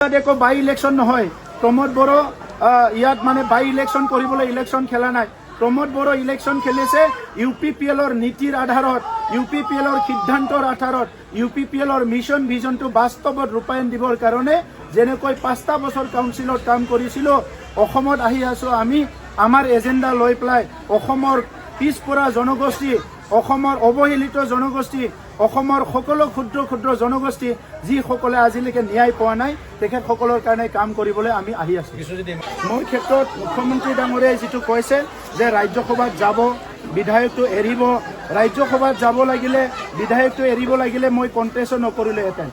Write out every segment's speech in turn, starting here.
देखो by election নহয় प्रमोद बड़ो ইয়াত মানে বাই ইলেকশন কৰিবলৈ ইলেকশন খেলা নাই प्रमोद बड़ो इलेक्शन খেলিছে ইউপিপিএলৰ নীতিৰ আধাৰত ইউপিপিএলৰ সিদ্ধান্তৰ আধাৰত ইউপিপিএলৰ মিশন ভিজনটো বাস্তৱত ৰূপায়ণ দিবৰ কাৰণে যেনেকৈ 5টা বছৰ কাউন্সিলত কাম কৰিছিলো অসমত আহি আছো আমি আমাৰ এজেন্ডা লৈ প্লাই অসমৰ পিছপৰা জনগোষ্ঠী অসমৰ অৱহেলিত জনগোষ্ঠী অসমৰ সকলো ক্ষুদ্ৰ ক্ষুদ্ৰ জনগোষ্ঠী যিসকলে আজিলৈকে ন্যায় পোৱা নাই তেখেতসকলৰ কাৰণে কাম কৰিবলৈ আমি আহি আছো মোৰ ক্ষেত্ৰত মুখ্যমন্ত্ৰী ডাঙৰীয়াই যিটো কৈছে যে ৰাজ্যসভাত যাব বিধায়কটো এৰিব ৰাজ্যসভাত যাব লাগিলে বিধায়কটো এৰিব লাগিলে মই কণ্টেষ্ট নকৰিলে এটাই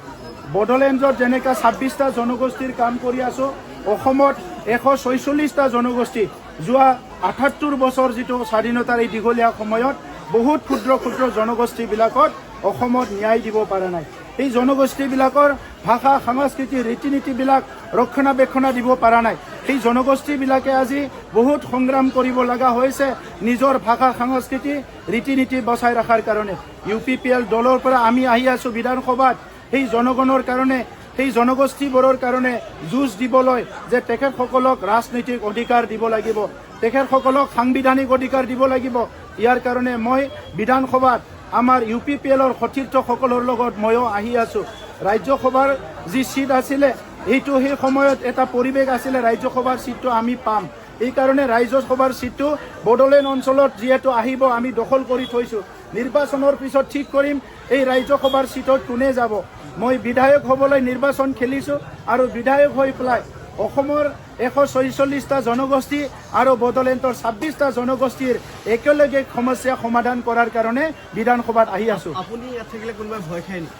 বডোলেণ্ডত যেনেকা 26টা জনগোষ্ঠীৰ কাম কৰি আছো অসমত 146টা জনগোষ্ঠী যোৱা 78 বছৰ যিটো স্বাধীনতাৰ এই দীঘলীয়া সময়ত বহুত ক্ষুদ্ৰ ক্ষুদ্ৰ জনগোষ্ঠীবিলাকত অসমত ন্যায় দিব পৰা নাই এই জনগোষ্ঠীবিলাকৰ ভাষা সংস্কৃতি ৰীতি নীতিবিলাক ৰক্ষণাবেক্ষণ দিব পৰা নাই এই জনগোষ্ঠীবিলাকে আজি বহুত সংগ্ৰাম কৰিব লগা হৈছে নিজৰ ভাষা সংস্কৃতি ৰীতি নীতি বচাই ৰখাৰ কাৰণে ইউপিপিএল দলৰ পৰা আমি আহি আছো বিধানসভাত এই জনগণৰ কাৰণে এই জনগোষ্ঠীবোৰৰ কাৰণে যুঁজ দিবলৈ যে তেখেতসকলক ৰাজনৈতিক অধিকাৰ দিব লাগিব তেখেতসকলক সাংবিধানিক অধিকাৰ দিব লাগিব ইয়াৰ কাৰণে মই বিধানসভাত আমাৰ ইউপিপিএলৰ সতীৰ্থসকলৰ লগত ময়ো আহি আছো ৰাজ্যসভাৰ যি সিট আছিলে এইটো সেই সময়ত এটা পৰিৱেশ আছিলে ৰাজ্যসভাৰ সিটটো আমি পাম এই কাৰণে ৰাজ্যসভাৰ সিটটো বডোলেণ্ড অঞ্চলত যিহেতু আহিব আমি দখল কৰি থৈছো নিৰ্বাচনৰ পিছত ঠিক কৰিম এই ৰাজ্যসভাৰ সিটত কোনে যাব মই বিধায়ক হ'বলৈ নিৰ্বাচন খেলিছো আৰু বিধায়ক হৈ পেলাই অসমৰ 146টা জনগোষ্ঠী আৰু বডোলেণ্ডৰ 26টা জনগোষ্ঠীৰ একেলগে সমস্যা সমাধান কৰাৰ কাৰণে বিধানসভাত আহি আছো আপুনি ইয়াত থাকিলে কোনোবা ভয় খায় নেকি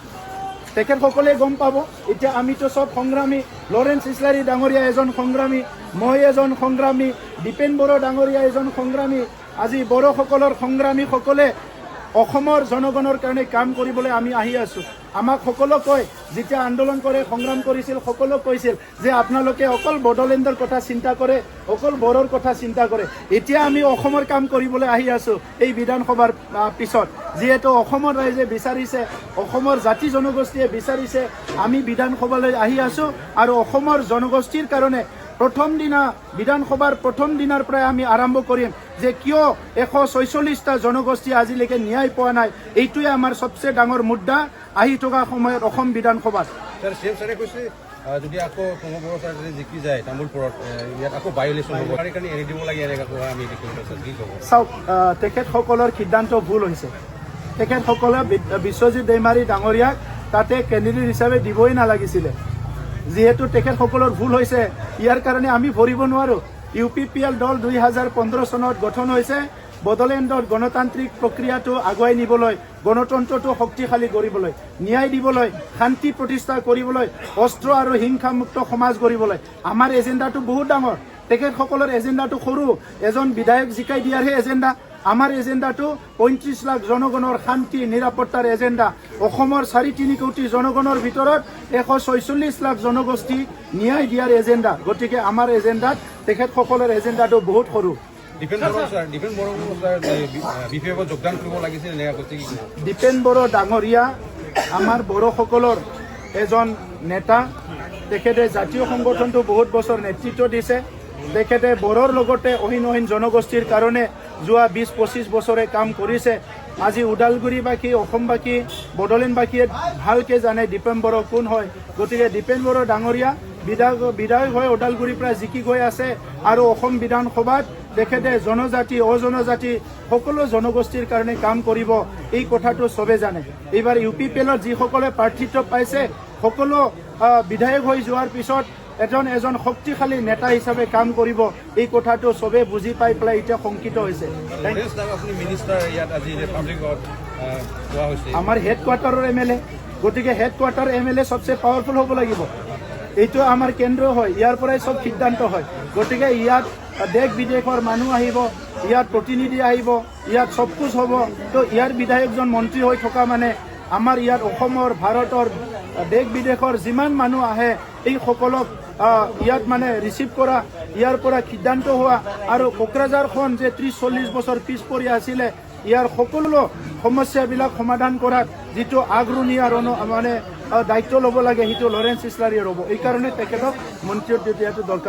তেখেতসকলে গম পাব এতিয়া আমিতো সব সংগ্ৰামী লৰেন্স ইছলাৰী ডাঙৰীয়া এজন সংগ্ৰামী মই এজন সংগ্ৰামী দীপেন বড়ো ডাঙৰীয়া এজন সংগ্ৰামী আজি বড়োসকলৰ সংগ্ৰামীসকলে অসমৰ জনগণৰ কাৰণে কাম কৰিবলৈ আমি আহি আছো আমাক সকলো কয় যেতিয়া আন্দোলন কৰে সংগ্ৰাম কৰিছিল সকলো কৈছিল যে আপোনালোকে অকল বডোলেণ্ডৰ কথা চিন্তা কৰে অকল বড়োৰ কথা চিন্তা কৰে এতিয়া আমি অসমৰ কাম কৰিবলৈ আহি আছো এই বিধানসভাৰ পিছত যিহেতু অসমৰ ৰাইজে বিচাৰিছে অসমৰ জাতি জনগোষ্ঠীয়ে বিচাৰিছে আমি বিধানসভালৈ আহি আছো আৰু অসমৰ জনগোষ্ঠীৰ কাৰণে প্ৰথম দিনা বিধানসভাৰ প্ৰথম দিনাৰ পৰাই আমি আৰম্ভ কৰিম যে কিয় 146টা জনগোষ্ঠী আজিলৈকে ন্যায় পোৱা নাই এইটোৱে আমাৰ সবচে ডাঙৰ মুদ্দা আহি থকা সময়ত অসম বিধানসভাত স্যাৰ সিএম স্যাৰে কৈছে যদি আকৌ প্ৰমোদ বড়ো স্যাৰ যদি জিকি যায় তামোলপুৰত ইয়াত আকৌ বাই ইলেকশ্যন হ'ব কাৰণে এৰি দিব লাগে এনেকৈ কোৱা আমি দেখি কি ক'ব চাওক তেখেতসকলৰ সিদ্ধান্ত ভুল হৈছে তেখেতসকলে বিশ্বজিৎ দৈমাৰী ডাঙৰীয়াক তাতে কেণ্ডিডেট হিচাপে দিবই নালাগিছিলে যেহেতু তেখেতসকলৰ ভুল হৈছে ইয়াৰ কাৰণে আমি ভৰিব নোৱাৰো ইউপিপিএল দল 2015 চনত গঠন হৈছে বডোলেণ্ডৰ গণতান্ত্ৰিক প্ৰক্ৰিয়াটো আগুৱাই নিবলৈ গণতন্ত্ৰটো শক্তিশালী কৰিবলৈ ন্যায় দিবলৈ শান্তি প্ৰতিষ্ঠা কৰিবলৈ অস্ত্ৰ আৰু হিংসামুক্ত সমাজ গঢ়িবলৈ আমাৰ এজেণ্ডাটো বহুত ডাঙৰ তেখেতসকলৰ এজেণ্ডাটো সৰু এজন বিধায়ক জিকাই দিয়াৰহে এজেণ্ডা আমাৰ এজেণ্ডাটো 35 লাখ জনগণৰ শান্তি নিৰাপত্তাৰ এজেণ্ডা অসমৰ 4.3 কোটি জনগণৰ ভিতৰত 146 লাখ জনগোষ্ঠী ন্যায় দিয়াৰ এজেণ্ডা গতিকে আমাৰ এজেণ্ডাত তেখেতসকলৰ এজেণ্ডাটো বহুত সৰু দীপেন বড়ো স্যাৰ বিপিএফত যোগদান কৰিব লাগিছিল দীপেন বড়ো ডাঙৰীয়া আমাৰ বড়োসকলৰ এজন নেতা তেখেতে জাতীয় সংগঠনটো বহুত বছৰ নেতৃত্ব দিছে তেখেতে বড়োৰ লগতে অহিন জনগোষ্ঠীৰ কাৰণে যোৱা 20-25 বছৰে কাম কৰিছে আজি ওদালগুৰিবাসী অসমবাসী বডোলেণ্ডবাসীয়ে ভালকে জানে দীপেন বড়ো কোন হয় গতিকে দীপেন বড়ো ডাঙৰীয়া বিধায়ক হৈ ওদালগুৰিৰ পৰা জিকি গৈ আছে আৰু অসম বিধানসভাত তেখেতে জনজাতি অজনজাতি সকলো জনগোষ্ঠীৰ কাৰণে কাম কৰিব এই কথাটো সবে জানে এইবাৰ ইউপিপিএলৰ যিসকলে প্ৰাৰ্থিত্ব পাইছে সকলো বিধায়ক হৈ যোৱাৰ পিছত এজন শক্তিশালী নেতা হিচাপে কাম কৰিব এই কথাটো সবে বুজি পাই পেলাই এতিয়া শংকিত হৈছে আমাৰ হেড কোৱাৰ্টাৰৰ এমএলএ গতিকে হেড কোৱাৰ্টাৰ এমএলএ সবচে পাৱাৰফুল হ'ব লাগিব এইটো আমাৰ কেন্দ্ৰ হয় ইয়াৰ পৰাই সব সিদ্ধান্ত হয় গতিকে ইয়াত দেশ বিদেশৰ মানুহ আহিব ইয়াত প্ৰতিনিধি আহিব ইয়াত সব কুছ হ'ব তো ইয়াৰ বিধায়কজন মন্ত্ৰী হৈ থকা মানে আমাৰ ইয়াত অসমৰ ভাৰতৰ দেশ বিদেশৰ যিমান মানুহ আহে এই সকলক ইয়াত মানে ৰিচিভ কৰা ইয়াৰ পৰা সিদ্ধান্ত হোৱা আৰু কোকৰাঝাৰখন যে 30-40 বছৰ পিছ পৰি আছিলে ইয়াৰ সকলো সমস্যাবিলাক সমাধান কৰাত যেটো আগ্ৰহী আৰু মানে দায়িত্ব ল'ব লাগে সেইটো লৰেন্স ইছলাৰীয়ে ৰ'ব। এইকাৰণে তেখেতক মন্ত্ৰীত্ব দিয়াটো দৰকাৰ।